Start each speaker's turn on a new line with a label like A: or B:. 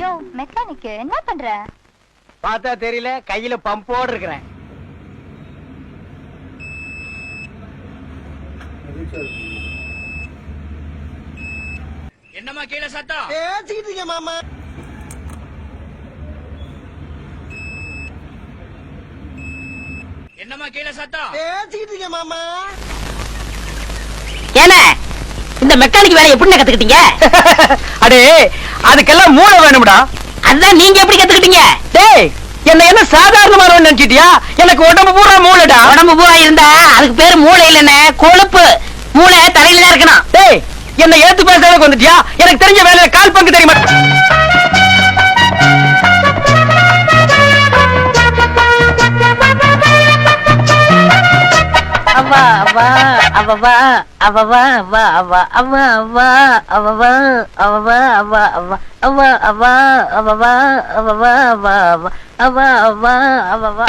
A: யோ mechanic என்ன பண்ற?
B: பார்த்தா தெரியல, கையில பம்போடு இருக்கிறேன்.
C: என்னம்மா கீழே சத்தம்?
B: பேசிக்கிட்டு இருக்கேன் மாமா.
C: என்னம்மா கீழே சத்தம்?
B: பேசிக்கிட்டு இருக்கேன் மாமா.
D: ஏன்னா இந்த மெக்கானிக் வேலையை எப்படி கத்துக்கிட்டீங்க?
B: அடே அதுக்கெல்லாம் மூளை வேணும்டா.
D: அதான் நீங்க எப்படி கத்துக்கிட்டீங்க?
B: டேய் என்ன என்ன சாதாரணமானவன் நினைச்சிட்டியா? எனக்கு உடம்பு பூரா மூளைடா.
D: உடம்பு பூரா இருந்தா அதுக்கு பேரு மூளை இல்லன்னு, கொழுப்பு. மூளை தலையில தான் இருக்கணும்.
B: டேய் என்ன ஏத்து பேசுறதுக்கு வந்துட்டியா? எனக்கு தெரிஞ்ச வேலையில கால் பங்கு தெரியுமா?
D: அவா அவா அவவா அவவா அவா அவா அவா அவா அவவா அவவா அவா அவா அவவா அவவா அவவா அவவா அவவா அவவா அவவா அவவா.